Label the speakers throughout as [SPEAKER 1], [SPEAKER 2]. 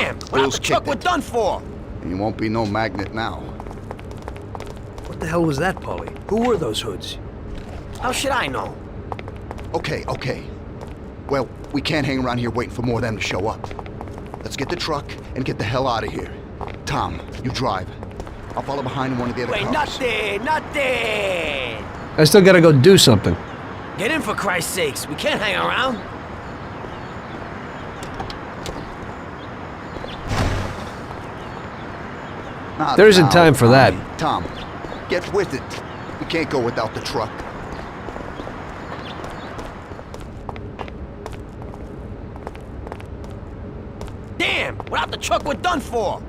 [SPEAKER 1] Damn! Without the truck, we're done for!
[SPEAKER 2] And you won't be no magnet now.
[SPEAKER 3] What the hell was that, Polly? Who were those hoods?
[SPEAKER 1] How should I know?
[SPEAKER 2] Okay. Well, we can't hang around here waiting for more of them to show up. Let's get the truck and get the hell out of here. Tom, you drive. I'll follow behind in one of the other cars.
[SPEAKER 1] Wait, nothing!
[SPEAKER 3] I still gotta go do something.
[SPEAKER 1] Get in for Christ's sakes, we can't hang around.
[SPEAKER 3] There isn't time for that.
[SPEAKER 2] Tom, get with it. We can't go without the truck.
[SPEAKER 1] Damn! Without the truck, we're done for!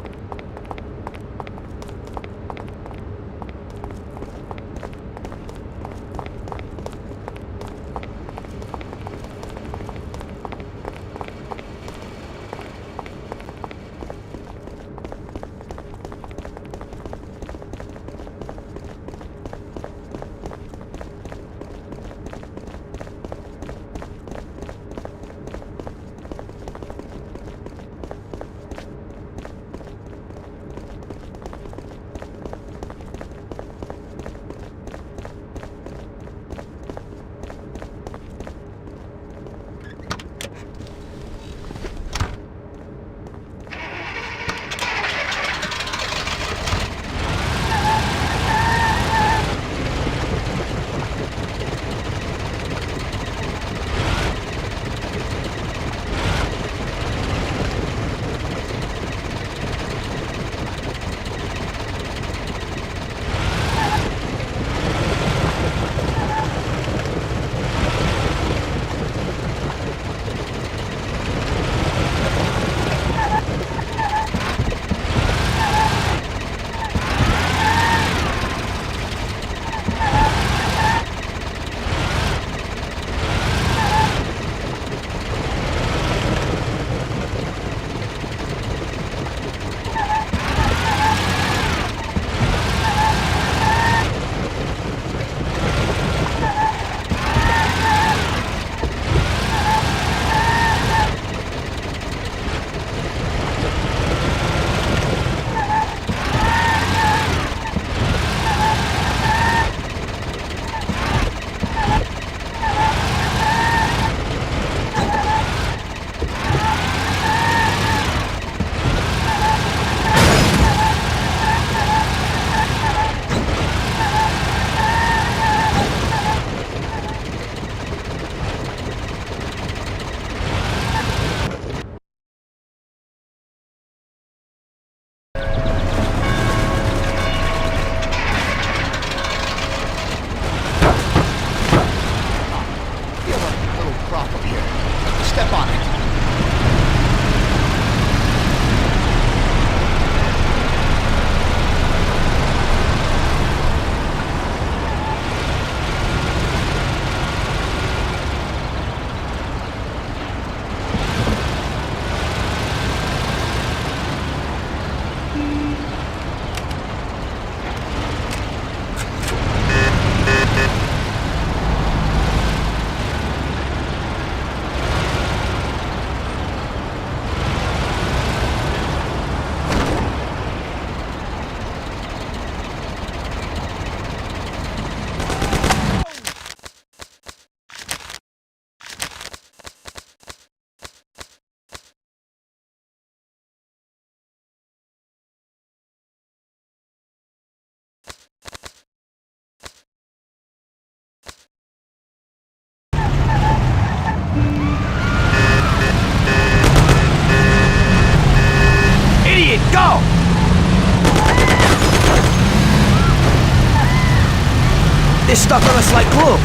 [SPEAKER 1] They're stuck on us like glue.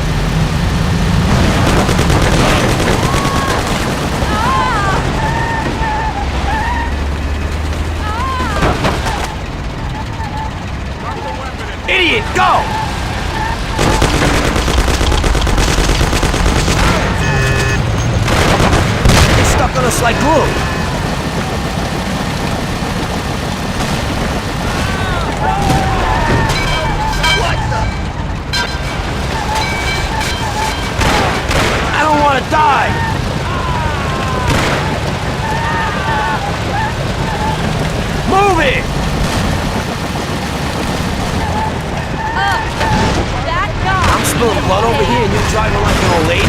[SPEAKER 1] Idiot, go! They're stuck on us like glue. I don't want to die! blood over here and you're driving like an old lady?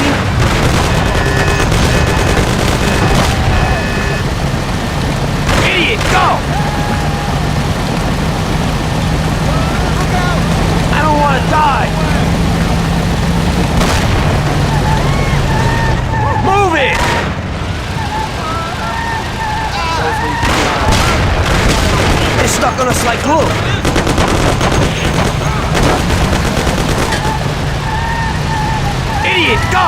[SPEAKER 1] Idiot, go! I don't want to die! Move it! They're stuck on us like glue. Idiot, go!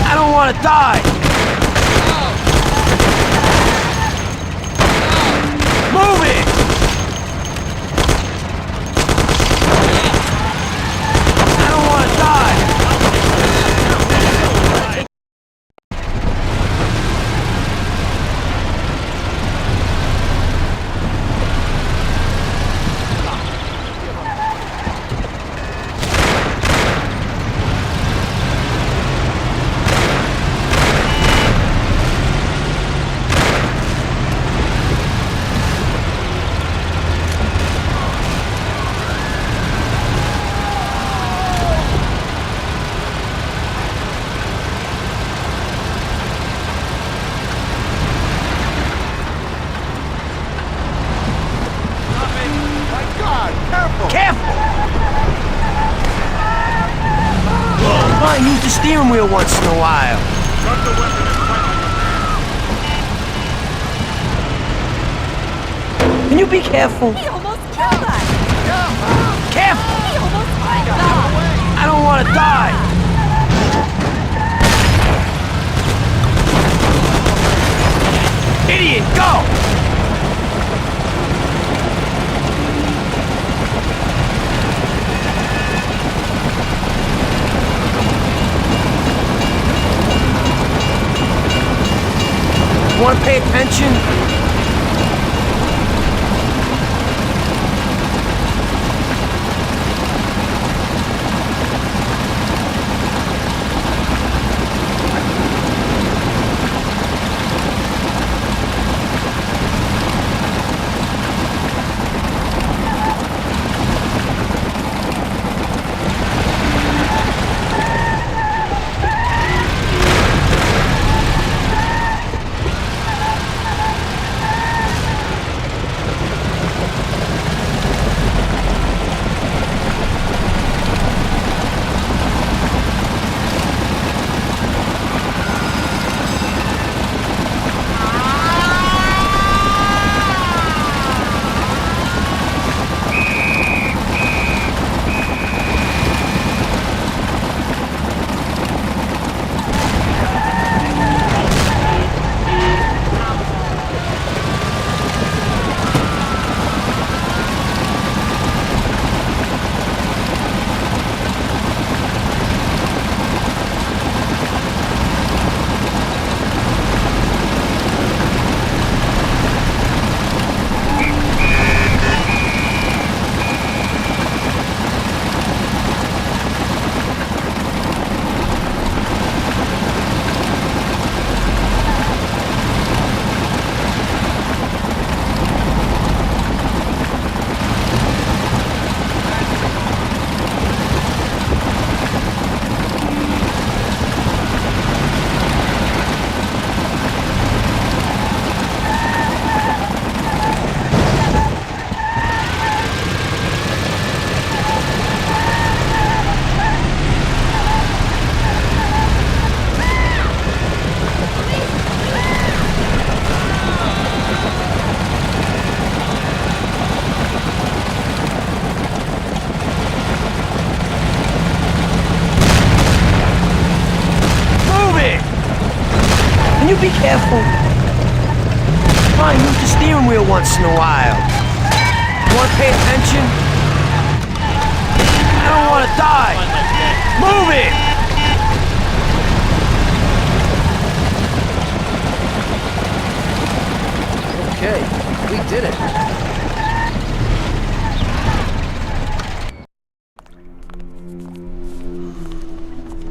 [SPEAKER 1] I don't want to die! Move it! I don't want to die! Careful! Fine, use the steering wheel once in a while. Can you be careful?
[SPEAKER 4] He almost killed us!
[SPEAKER 1] Careful!
[SPEAKER 4] He almost killed us!
[SPEAKER 1] I don't want to die! Idiot, go! Want to pay attention? Be careful. Fine, use the steering wheel once in a while. Want to pay attention? I don't want to die. Move it!
[SPEAKER 3] Okay, we did it.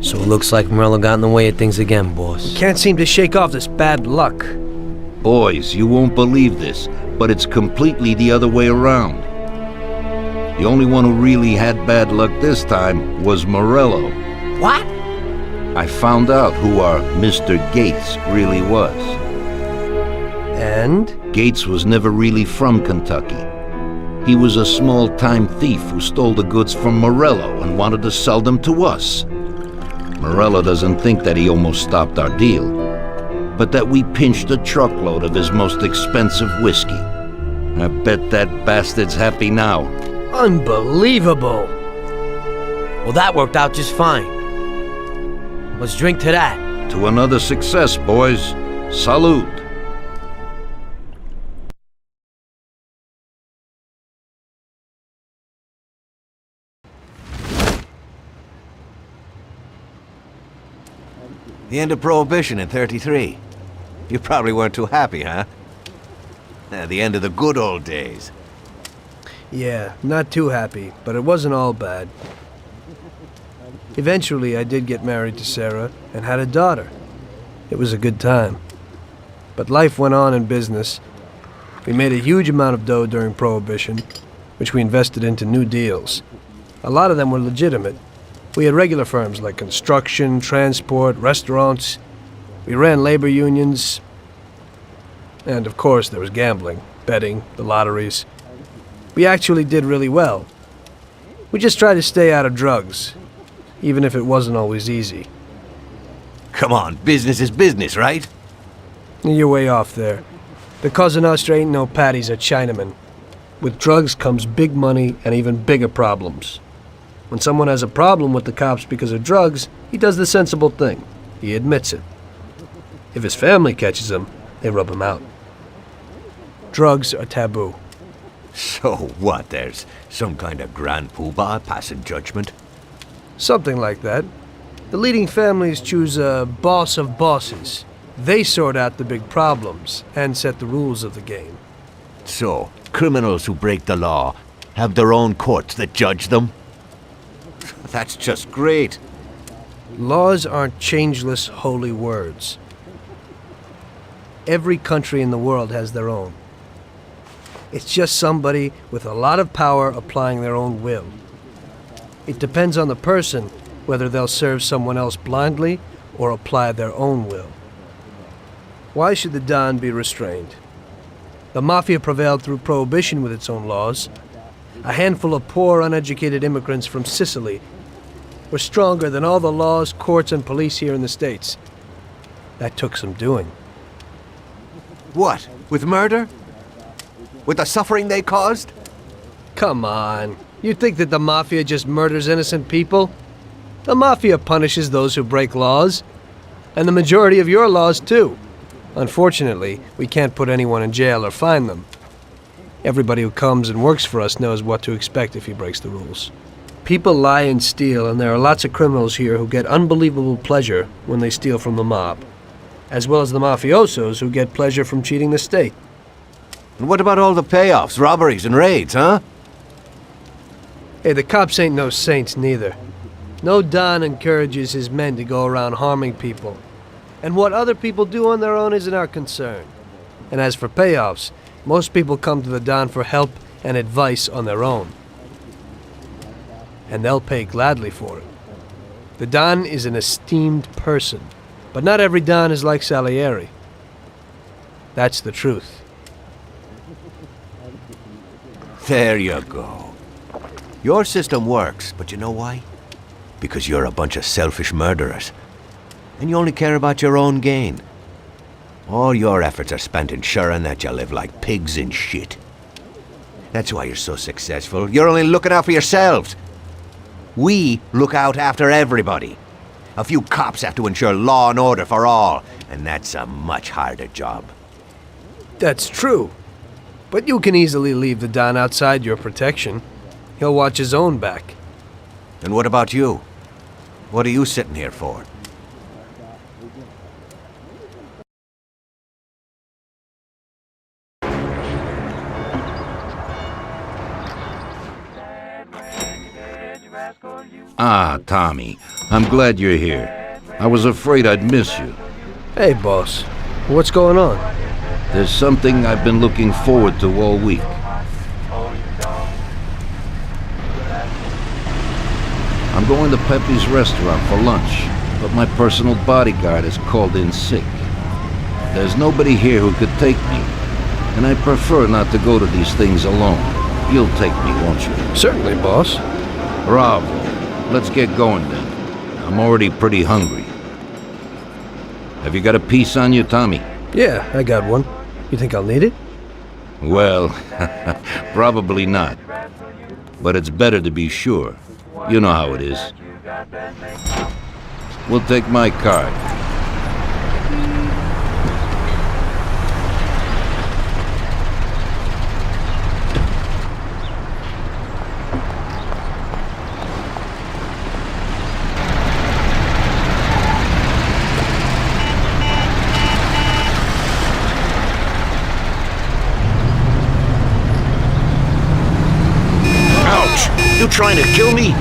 [SPEAKER 1] So it looks like Morello got in the way of things again, boss.
[SPEAKER 3] Can't seem to shake off this bad luck.
[SPEAKER 5] Boys, you won't believe this, but it's completely the other way around. The only one who really had bad luck this time was Morello.
[SPEAKER 1] What?
[SPEAKER 5] I found out who our Mr. Gates really was.
[SPEAKER 3] And?
[SPEAKER 5] Gates was never really from Kentucky. He was a small-time thief who stole the goods from Morello and wanted to sell them to us. Morello doesn't think that he almost stopped our deal, but that we pinched a truckload of his most expensive whiskey. I bet that bastard's happy now.
[SPEAKER 3] Unbelievable!
[SPEAKER 1] Well, that worked out just fine. Let's drink to that.
[SPEAKER 5] To another success, boys. Salute.
[SPEAKER 6] The end of Prohibition in '33. You probably weren't too happy, huh? The end of the good old days.
[SPEAKER 3] Yeah, not too happy, but it wasn't all bad. Eventually, I did get married to Sarah and had a daughter. It was a good time. But life went on in business. We made a huge amount of dough during Prohibition, which we invested into new deals. A lot of them were legitimate. We had regular firms like construction, transport, restaurants. We ran labor unions. And of course, there was gambling, betting, the lotteries. We actually did really well. We just tried to stay out of drugs, even if it wasn't always easy.
[SPEAKER 6] Come on, business is business, right?
[SPEAKER 3] You're way off there. The Cosa Nostra ain't no patties or Chinamen. With drugs comes big money and even bigger problems. When someone has a problem with the cops because of drugs, he does the sensible thing. He admits it. If his family catches him, they rub him out. Drugs are taboo.
[SPEAKER 6] So what, there's some kind of grand poobah passing judgment?
[SPEAKER 3] Something like that. The leading families choose a boss of bosses. They sort out the big problems and set the rules of the game.
[SPEAKER 6] So, criminals who break the law have their own courts that judge them? That's just great.
[SPEAKER 3] Laws aren't changeless holy words. Every country in the world has their own. It's just somebody with a lot of power applying their own will. It depends on the person whether they'll serve someone else blindly or apply their own will. Why should the Don be restrained? The Mafia prevailed through Prohibition with its own laws. A handful of poor, uneducated immigrants from Sicily were stronger than all the laws, courts, and police here in the States. That took some doing.
[SPEAKER 6] What, with murder? With the suffering they caused?
[SPEAKER 3] Come on. You think that the Mafia just murders innocent people? The Mafia punishes those who break laws. And the majority of your laws, too. Unfortunately, we can't put anyone in jail or fine them. Everybody who comes and works for us knows what to expect if he breaks the rules. People lie and steal, and there are lots of criminals here who get unbelievable pleasure when they steal from the mob, as well as the mafiosos who get pleasure from cheating the state.
[SPEAKER 6] And what about all the payoffs, robberies, and raids, huh?
[SPEAKER 3] Hey, the cops ain't no saints neither. No Don encourages his men to go around harming people. And what other people do on their own isn't our concern. And as for payoffs, most people come to the Don for help and advice on their own. And they'll pay gladly for it. The Don is an esteemed person, but not every Don is like Salieri. That's the truth.
[SPEAKER 6] There you go. Your system works, but you know why? Because you're a bunch of selfish murderers. And you only care about your own gain. All your efforts are spent ensuring that you live like pigs in shit. That's why you're so successful. You're only looking out for yourselves. We look out after everybody. A few cops have to ensure law and order for all, and that's a much harder job.
[SPEAKER 3] That's true. But you can easily leave the Don outside your protection. He'll watch his own back.
[SPEAKER 6] And what about you? What are you sitting here for?
[SPEAKER 5] Ah, Tommy, I'm glad you're here. I was afraid I'd miss you.
[SPEAKER 3] Hey, boss. What's going on?
[SPEAKER 5] There's something I've been looking forward to all week. I'm going to Pepe's restaurant for lunch, but my personal bodyguard is called in sick. There's nobody here who could take me, and I prefer not to go to these things alone. You'll take me, won't you?
[SPEAKER 3] Certainly, boss.
[SPEAKER 5] Bravo. Let's get going then. I'm already pretty hungry. Have you got a piece on you, Tommy?
[SPEAKER 3] Yeah, I got one. You think I'll need it?
[SPEAKER 5] Well, probably not. But it's better to be sure. You know how it is. We'll take my card.
[SPEAKER 6] You trying to kill me?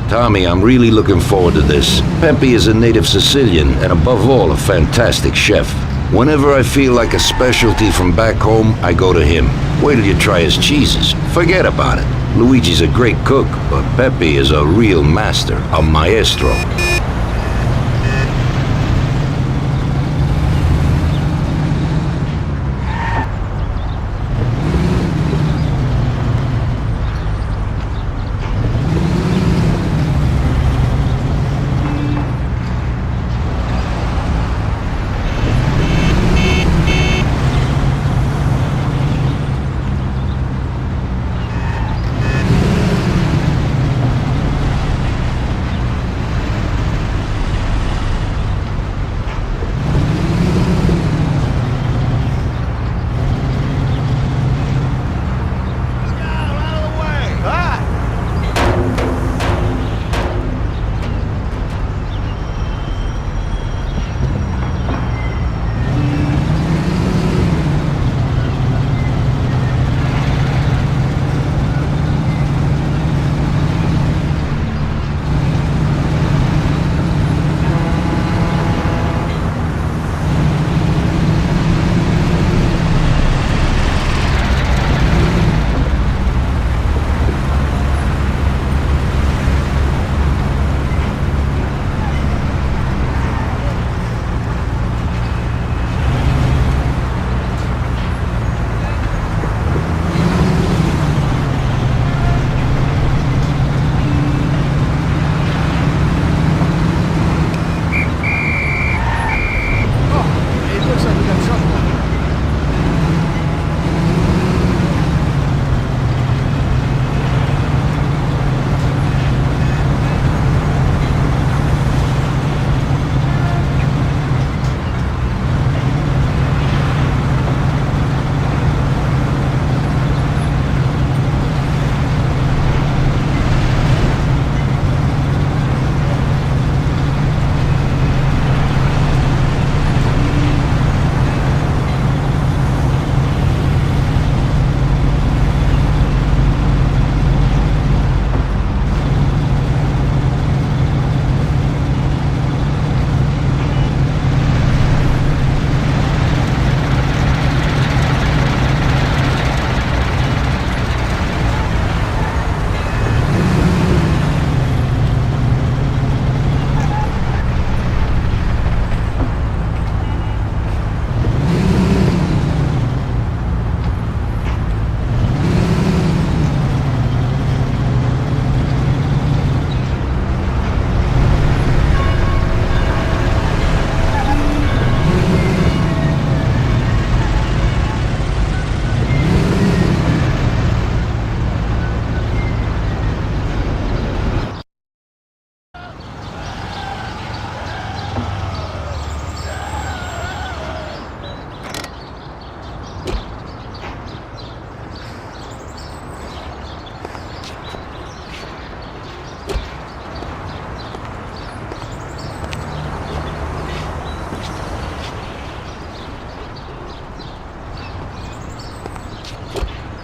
[SPEAKER 5] Tommy, I'm really looking forward to this. Pepe is a native Sicilian, and above all, a fantastic chef. Whenever I feel like a specialty from back home, I go to him. Wait till you try his cheeses. Forget about it. Luigi's a great cook, but Pepe is a real master, a maestro.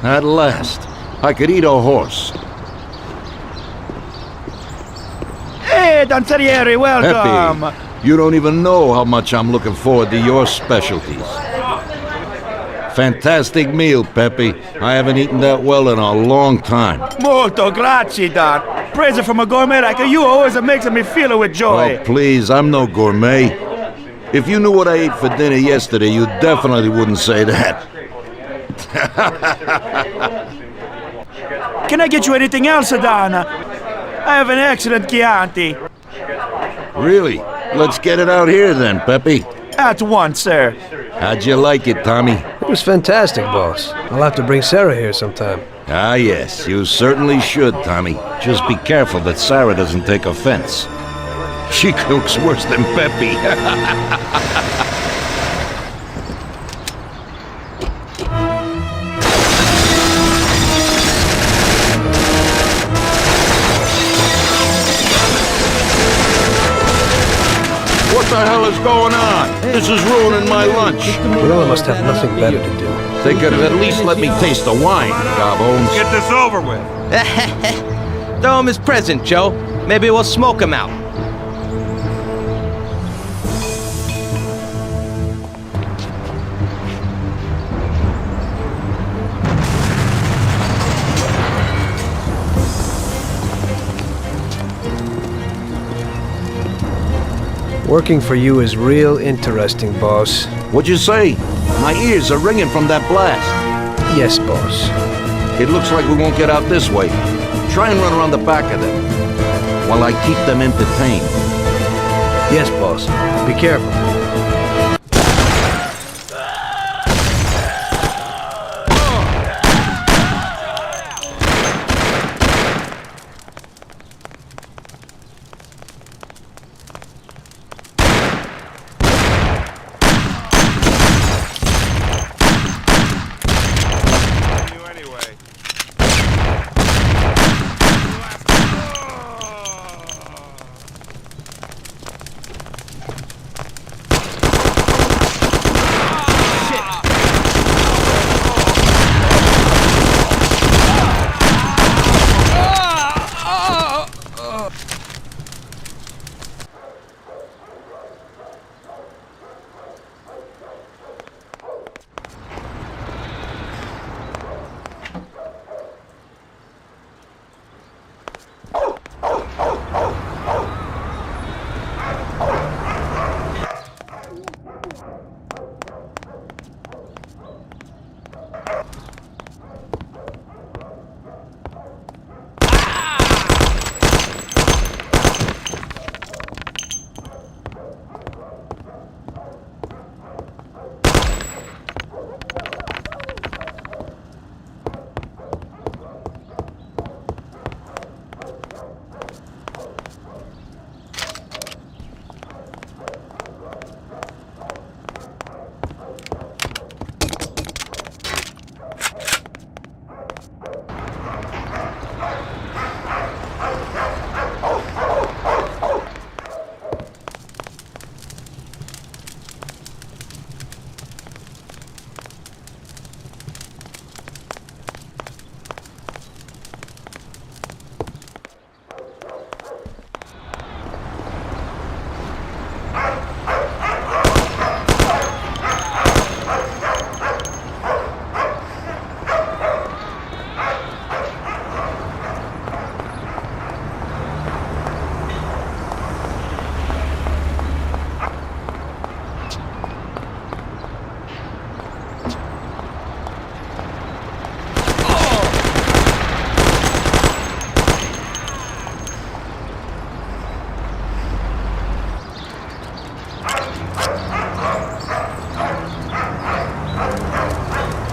[SPEAKER 5] At last, I could eat a horse.
[SPEAKER 7] Hey, Danzarieri, welcome!
[SPEAKER 5] You don't even know how much I'm looking forward to your specialties. Fantastic meal, Pepe. I haven't eaten that well in a long time.
[SPEAKER 7] Molto grazie, Don. Praise from a gourmet like you always makes me feel it with joy.
[SPEAKER 5] Oh, please, I'm no gourmet. If you knew what I ate for dinner yesterday, you definitely wouldn't say that.
[SPEAKER 7] Can I get you anything else, Don? I have an excellent Chianti.
[SPEAKER 5] Really? Let's get it out here then, Pepe.
[SPEAKER 7] At once, sir.
[SPEAKER 5] How'd you like it, Tommy?
[SPEAKER 3] It was fantastic, boss. I'll have to bring Sarah here sometime.
[SPEAKER 5] Ah, yes, you certainly should, Tommy. Just be careful that Sarah doesn't take offense. She cooks worse than Pepe. What the hell is going on? This is ruining my lunch.
[SPEAKER 3] Marilla must have nothing better to do.
[SPEAKER 5] They could have at least let me taste the wine, Gobbones.
[SPEAKER 8] Get this over with.
[SPEAKER 9] Throw him his present, Joe. Maybe we'll smoke him out.
[SPEAKER 3] Working for you is real interesting, boss.
[SPEAKER 5] What'd you say? My ears are ringing from that blast.
[SPEAKER 3] Yes, boss.
[SPEAKER 5] It looks like we won't get out this way. Try and run around the back of them, while I keep them entertained.
[SPEAKER 3] Yes, boss. Be careful.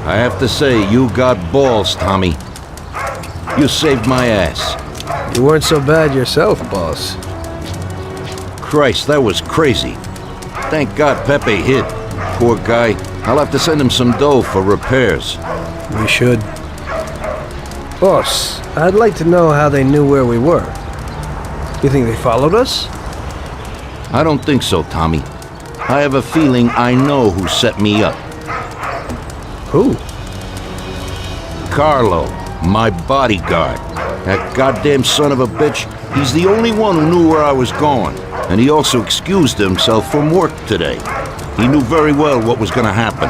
[SPEAKER 5] I have to say, you got balls, Tommy. You saved my ass.
[SPEAKER 3] You weren't so bad yourself, boss.
[SPEAKER 5] Christ, that was crazy. Thank God Pepe hid. Poor guy. I'll have to send him some dough for repairs.
[SPEAKER 3] We should. Boss, I'd like to know how they knew where we were. You think they followed us?
[SPEAKER 5] I don't think so, Tommy. I have a feeling I know who set me up.
[SPEAKER 3] Who?
[SPEAKER 5] Carlo, my bodyguard. That goddamn son of a bitch, he's the only one who knew where I was going. And he also excused himself from work today. He knew very well what was gonna happen.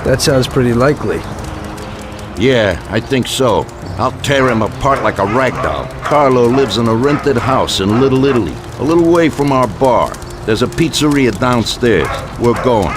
[SPEAKER 3] That sounds pretty likely.
[SPEAKER 5] Yeah, I think so. I'll tear him apart like a rag doll. Carlo lives in a rented house in Little Italy, a little way from our bar. There's a pizzeria downstairs. We're going.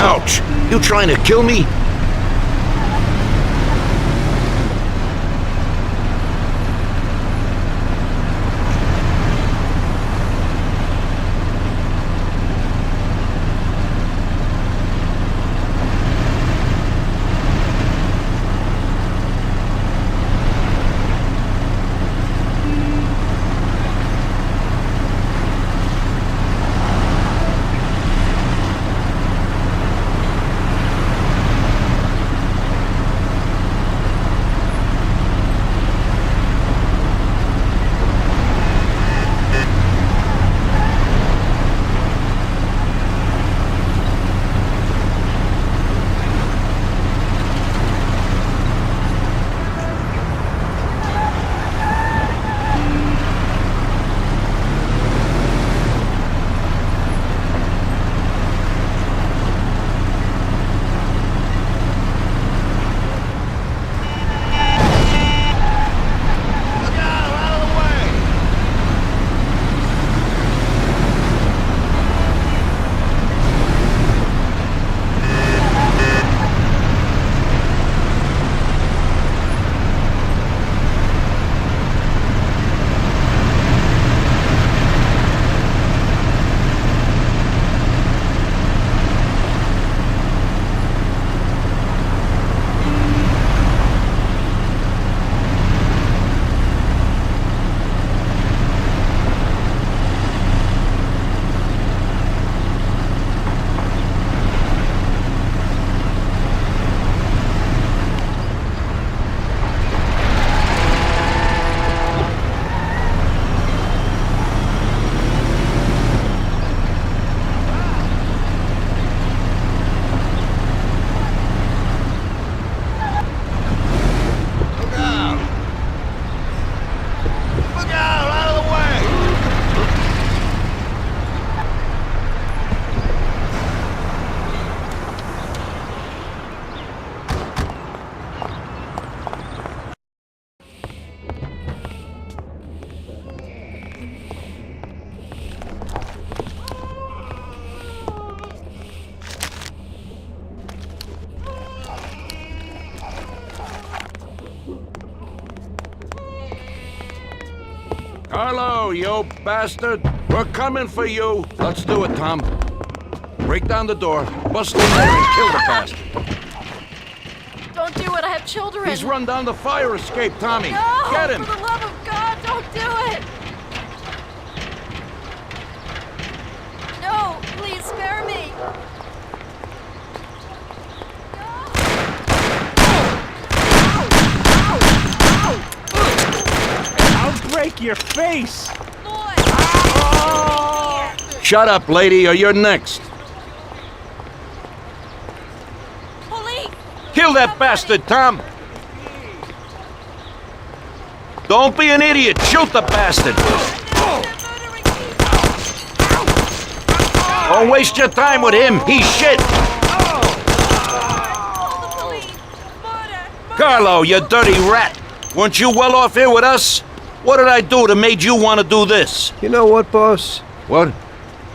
[SPEAKER 5] Ouch! You trying to kill me? Carlo, you bastard! We're coming for you! Let's do it, Tom. Break down the door, bust in there and kill the bastard.
[SPEAKER 4] Don't do it, I have children.
[SPEAKER 5] He's run down the fire escape, Tommy.
[SPEAKER 4] No,
[SPEAKER 5] Get him!
[SPEAKER 4] for the love of God, don't do it! No, please spare me.
[SPEAKER 7] break your face!
[SPEAKER 5] Shut up, lady, or you're next.
[SPEAKER 4] Police!
[SPEAKER 5] Kill that bastard, Tom. Don't be an idiot. Shoot the bastard. Don't waste your time with him. He's shit. Carlo, you dirty rat. Weren't you well off here with us? What did I do that made you want to do this?
[SPEAKER 3] You know what, boss?
[SPEAKER 5] What?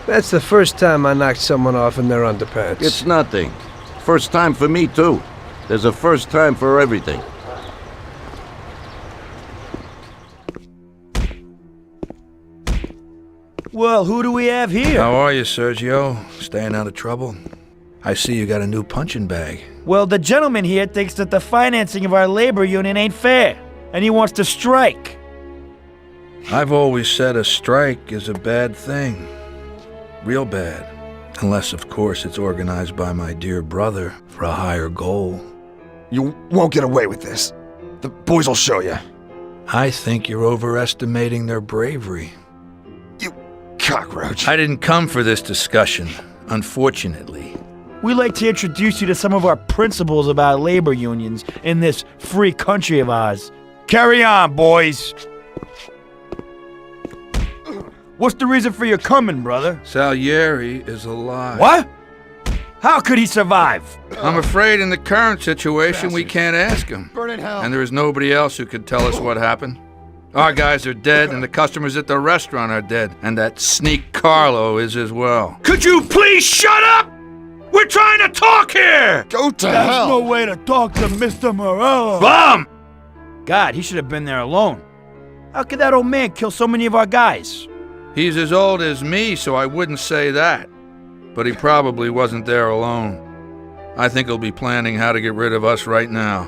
[SPEAKER 3] That's the first time I knocked someone off in their underpants.
[SPEAKER 5] It's nothing. First time for me, too. There's a first time for everything.
[SPEAKER 7] Well, who do we have here?
[SPEAKER 8] How are you, Sergio? Staying out of trouble? I see you got a new punching bag.
[SPEAKER 7] Well, the gentleman here thinks that the financing of our labor union ain't fair, and he wants to strike.
[SPEAKER 8] I've always said a strike is a bad thing. Real bad. Unless, of course, it's organized by my dear brother for a higher goal.
[SPEAKER 10] You won't get away with this. The boys will show you.
[SPEAKER 8] I think you're overestimating their bravery.
[SPEAKER 10] You cockroach.
[SPEAKER 8] I didn't come for this discussion, unfortunately.
[SPEAKER 7] We'd like to introduce you to some of our principles about labor unions in this free country of ours. Carry on, boys. What's the reason for your coming, brother?
[SPEAKER 8] Salieri is alive.
[SPEAKER 7] What? How could he survive?
[SPEAKER 8] I'm afraid in the current situation we can't ask him.
[SPEAKER 2] Burn in hell.
[SPEAKER 8] And there is nobody else who could tell us what happened. Our guys are dead, and the customers at the restaurant are dead. And that sneak Carlo is as well.
[SPEAKER 5] Could you please shut up? We're trying to talk here!
[SPEAKER 2] Go to
[SPEAKER 7] That's
[SPEAKER 2] hell.
[SPEAKER 7] no way to talk to Mr. Morello.
[SPEAKER 5] Bum!
[SPEAKER 7] God, he should have been there alone. How could that old man kill so many of our guys?
[SPEAKER 8] He's as old as me, so I wouldn't say that. But he probably wasn't there alone. I think he'll be planning how to get rid of us right now.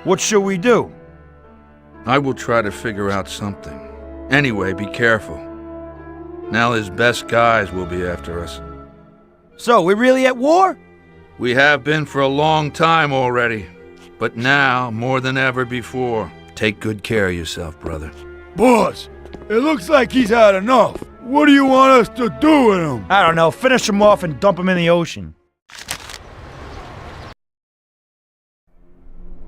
[SPEAKER 7] What should we do?
[SPEAKER 8] I will try to figure out something. Anyway, be careful. Now his best guys will be after us.
[SPEAKER 7] So, we're really at war?
[SPEAKER 8] We have been for a long time already. But now, more than ever before, take good care of yourself, brother.
[SPEAKER 11] Boss, it looks like he's had enough. What do you want us to do with him?
[SPEAKER 7] I don't know, finish him off and dump him in the ocean.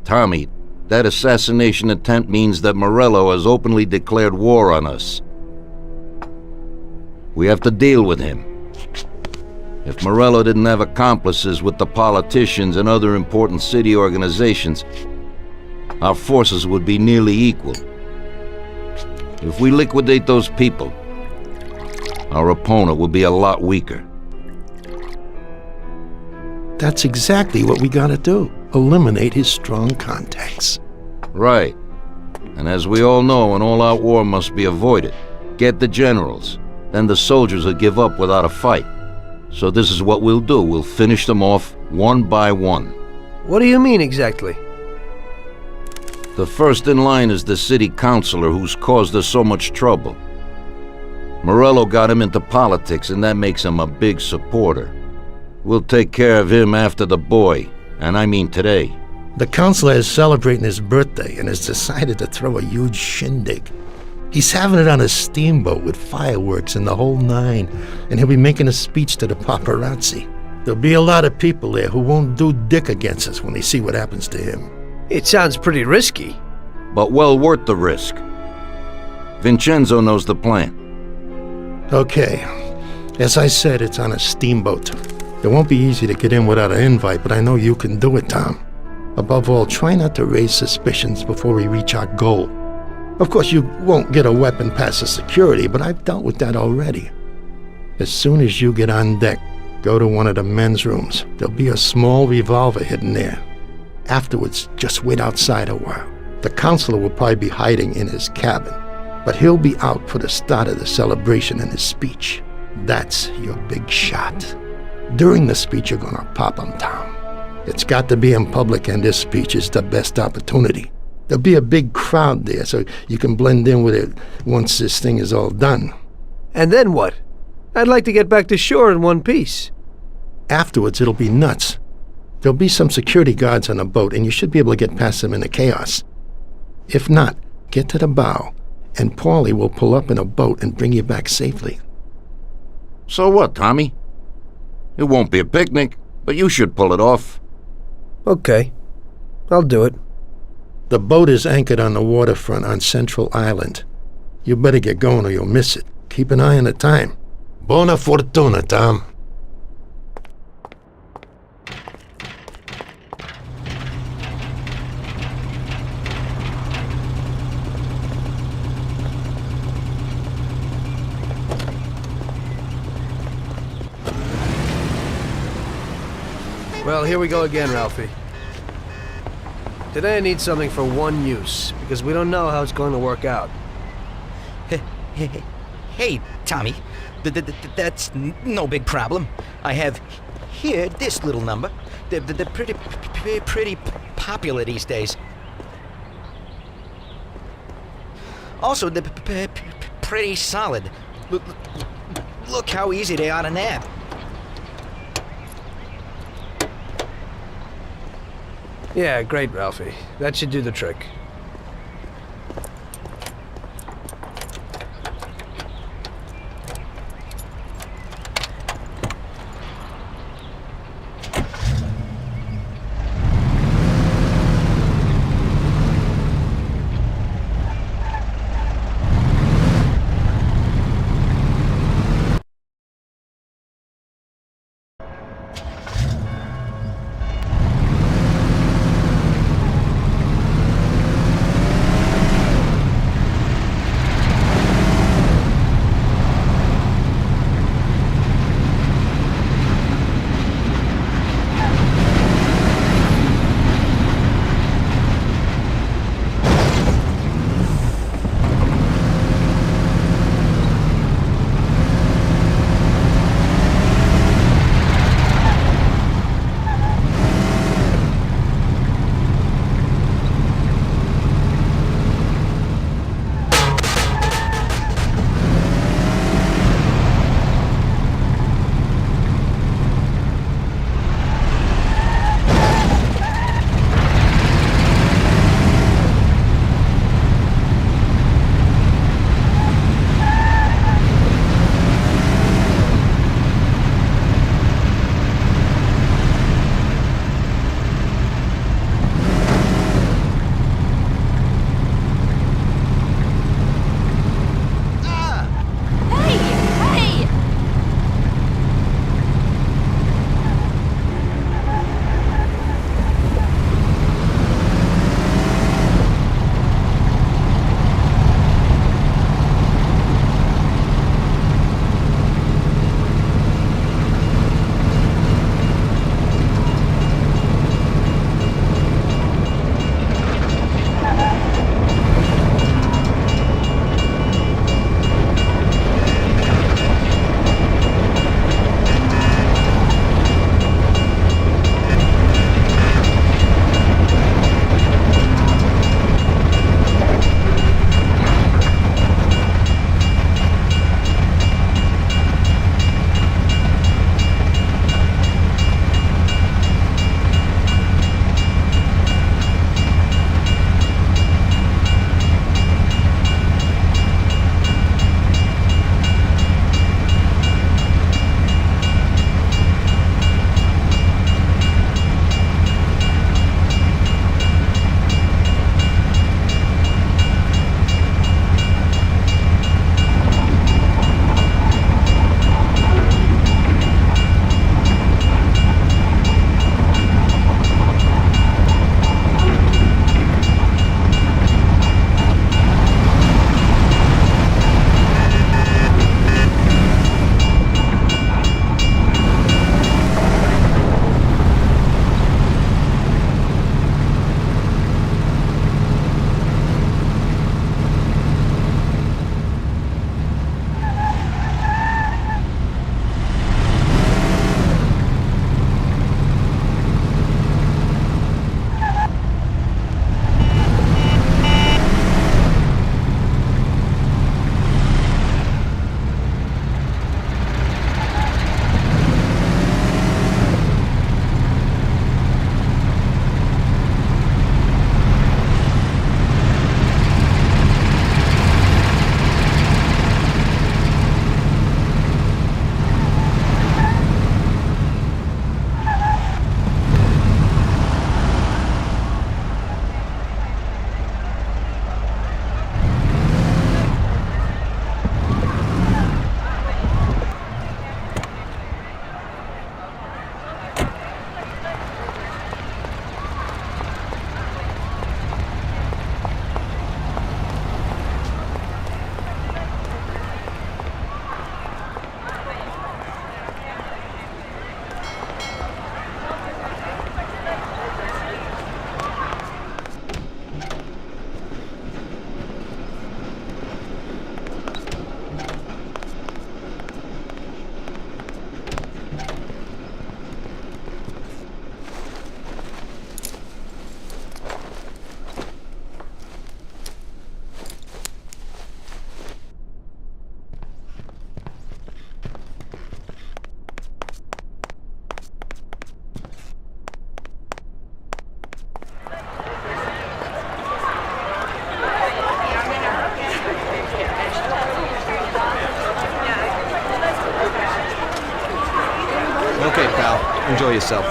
[SPEAKER 5] Tommy, that assassination attempt means that Morello has openly declared war on us. We have to deal with him. If Morello didn't have accomplices with the politicians and other important city organizations, our forces would be nearly equal. If we liquidate those people, our opponent will be a lot weaker.
[SPEAKER 12] That's exactly what we gotta do. Eliminate his strong contacts.
[SPEAKER 5] Right. And as we all know, an all-out war must be avoided. Get the generals. Then the soldiers will give up without a fight. So this is what we'll do. We'll finish them off one by one.
[SPEAKER 3] What do you mean exactly?
[SPEAKER 5] The first in line is the city councilor who's caused us so much trouble. Morello got him into politics, and that makes him a big supporter. We'll take care of him after the boy, and I mean today.
[SPEAKER 12] The councilor is celebrating his birthday and has decided to throw a huge shindig. He's having it on a steamboat with fireworks and the whole nine, and he'll be making a speech to the paparazzi. There'll be a lot of people there who won't do dick against us when they see what happens to him.
[SPEAKER 3] It sounds pretty risky.
[SPEAKER 5] But well worth the risk. Vincenzo knows the plan.
[SPEAKER 12] Okay. As I said, it's on a steamboat. It won't be easy to get in without an invite, but I know you can do it, Tom. Above all, try not to raise suspicions before we reach our goal. Of course, you won't get a weapon past the security, but I've dealt with that already. As soon as you get on deck, go to one of the men's rooms. There'll be a small revolver hidden there. Afterwards, just wait outside a while. The counselor will probably be hiding in his cabin, but he'll be out for the start of the celebration and his speech. That's your big shot. During the speech, you're gonna pop him, Tom. It's got to be in public, and this speech is the best opportunity. There'll be a big crowd there, so you can blend in with it once this thing is all done.
[SPEAKER 3] And then what? I'd like to get back to shore in one piece.
[SPEAKER 12] Afterwards, it'll be nuts. There'll be some security guards on the boat, and you should be able to get past them in the chaos. If not, get to the bow and Paulie will pull up in a boat and bring you back safely.
[SPEAKER 5] So what, Tommy? It won't be a picnic, but you should pull it off.
[SPEAKER 3] Okay. I'll do it.
[SPEAKER 12] The boat is anchored on the waterfront on Central Island. You better get going or you'll miss it. Keep an eye on the time. Buona fortuna, Tom.
[SPEAKER 3] Well, here we go again, Ralphie. Today I need something for one use, because we don't know how it's going to work out.
[SPEAKER 13] Hey, Tommy. That's no big problem. I have here this little number. They're pretty popular these days. Also, they're pretty solid. Look how easy they are to nab.
[SPEAKER 3] Yeah, great, Ralphie. That should do the trick.
[SPEAKER 9] Enjoy yourself.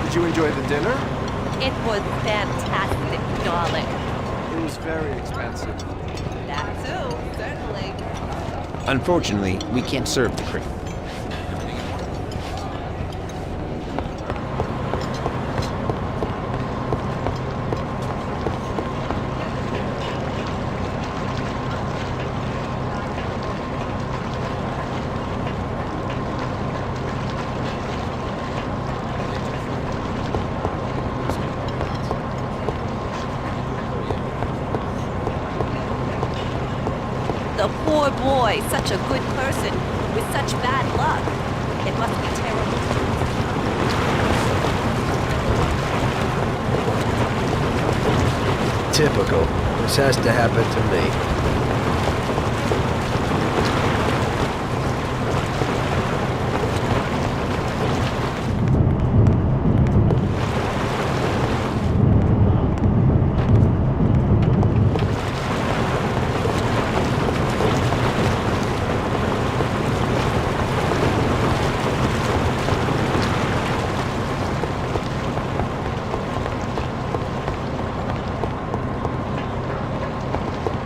[SPEAKER 10] Did you enjoy the dinner?
[SPEAKER 4] It was fantastic, darling.
[SPEAKER 10] It was very expensive.
[SPEAKER 4] That too, certainly.
[SPEAKER 9] Unfortunately, we can't serve the cream.
[SPEAKER 4] The poor boy, such a good person, with such bad luck. It must be terrible.
[SPEAKER 3] Typical. This has to happen to me.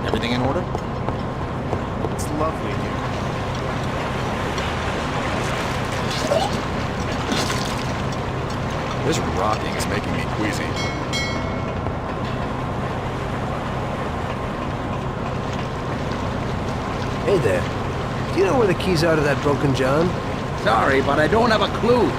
[SPEAKER 10] Everything in order? It's lovely here. This rocking is making me queasy.
[SPEAKER 3] Hey there. Do you know where the keys are to that broken John?
[SPEAKER 5] Sorry, but I don't have a clue.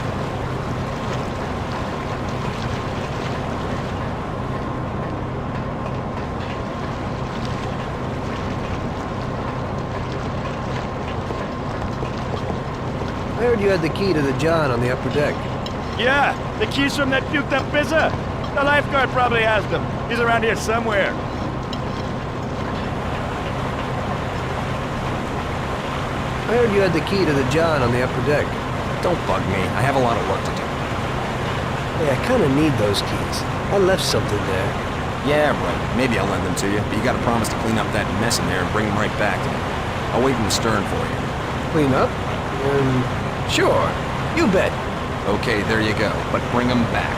[SPEAKER 3] I heard you had the key to the John on the upper deck.
[SPEAKER 7] Yeah, the keys from that puked up pizza. The lifeguard probably has them. He's around here somewhere.
[SPEAKER 3] I heard you had the key to the John on the upper deck.
[SPEAKER 10] Don't bug me. I have a lot of work to do.
[SPEAKER 3] Hey, I kinda need those keys. I left something there.
[SPEAKER 10] Yeah, right. Maybe I'll lend them to you, but you gotta promise to clean up that mess in there and bring them right back to me. I'll wait in the stern for you.
[SPEAKER 3] Clean up? Sure. You bet.
[SPEAKER 10] Okay, there you go. But bring them back.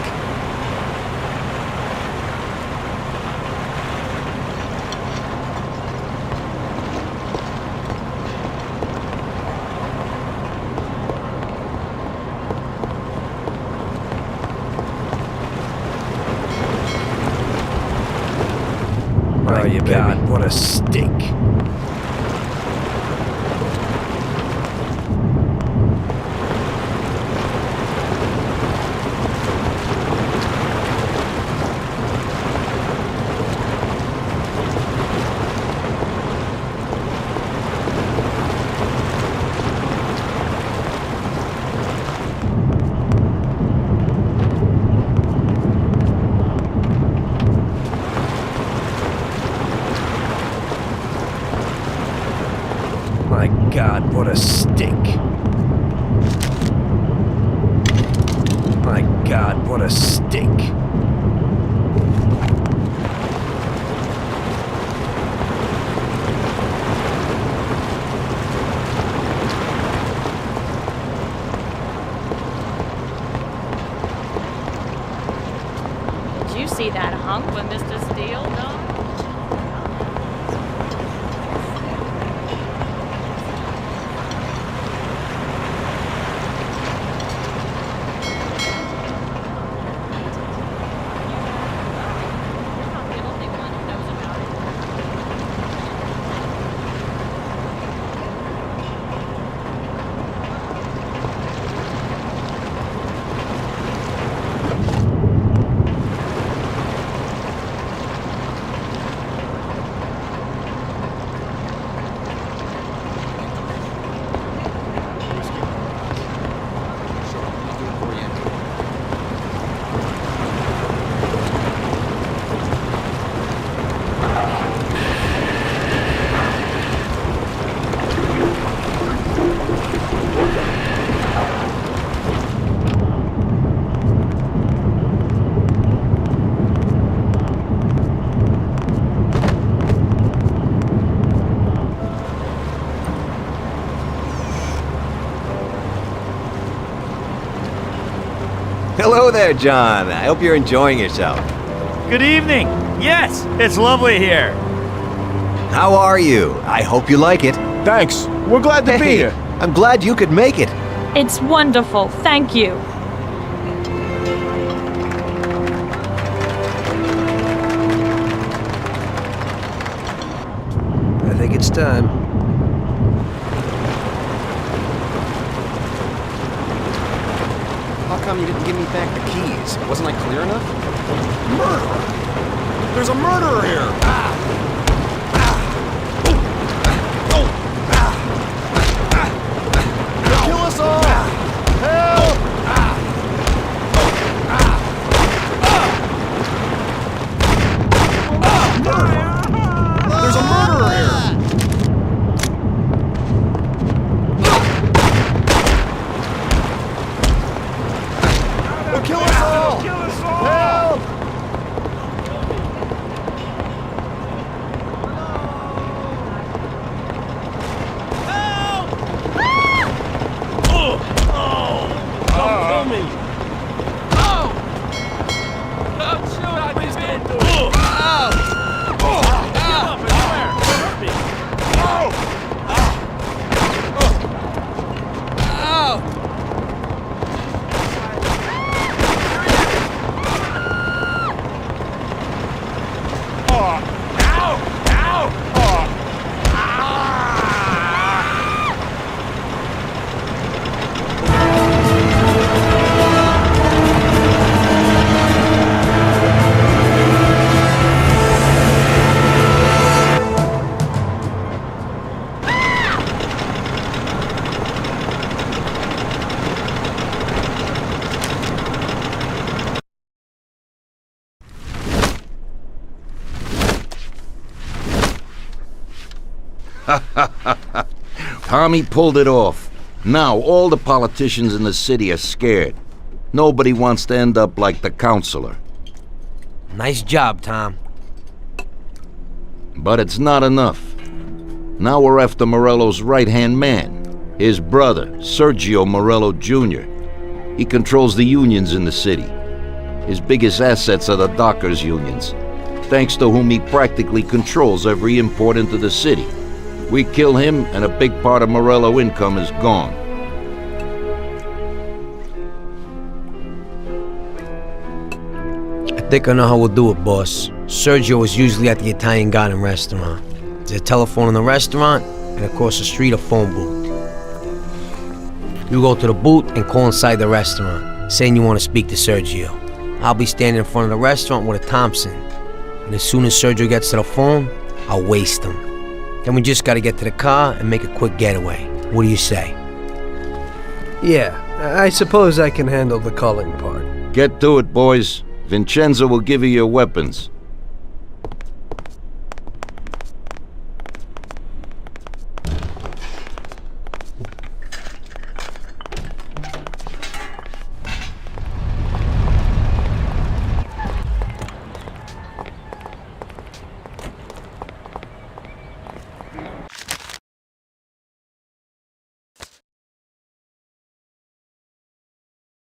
[SPEAKER 3] My God, what a stink. My God, what a stink. My God, what a stink.
[SPEAKER 4] Did you see that hunk with Mr. Steele, though?
[SPEAKER 6] there, John. I hope you're enjoying yourself.
[SPEAKER 7] Good evening. Yes, it's lovely here.
[SPEAKER 6] How are you? I hope you like it.
[SPEAKER 10] Thanks. We're glad to be
[SPEAKER 6] Hey,
[SPEAKER 10] here.
[SPEAKER 6] I'm glad you could make it.
[SPEAKER 14] It's wonderful, thank you.
[SPEAKER 3] I think it's time.
[SPEAKER 10] How come you didn't give me back the keys? Wasn't I clear enough? Murderer! There's a murderer here! They'll kill us all! Help! There's a murderer here! They'll kill us all! Help!
[SPEAKER 5] Tommy pulled it off. Now all the politicians in the city are scared. Nobody wants to end up like the counselor.
[SPEAKER 1] Nice job, Tom.
[SPEAKER 5] But it's not enough. Now we're after Morello's right-hand man, his brother, Sergio Morello Jr. He controls the unions in the city. His biggest assets are the dockers' unions, thanks to whom he practically controls every import into the city. We kill him, and a big part of Morello income is gone.
[SPEAKER 1] I think I know how we'll do it, boss. Sergio is usually at the Italian Garden restaurant. There's a telephone in the restaurant, and across the street a phone booth. You go to the booth and call inside the restaurant, saying you want to speak to Sergio. I'll be standing in front of the restaurant with a Thompson, and as soon as Sergio gets to the phone, I'll waste him. Then we just gotta get to the car and make a quick getaway. What do you say?
[SPEAKER 3] Yeah, I suppose I can handle the calling part.
[SPEAKER 5] Get to it, boys. Vincenzo will give you your weapons.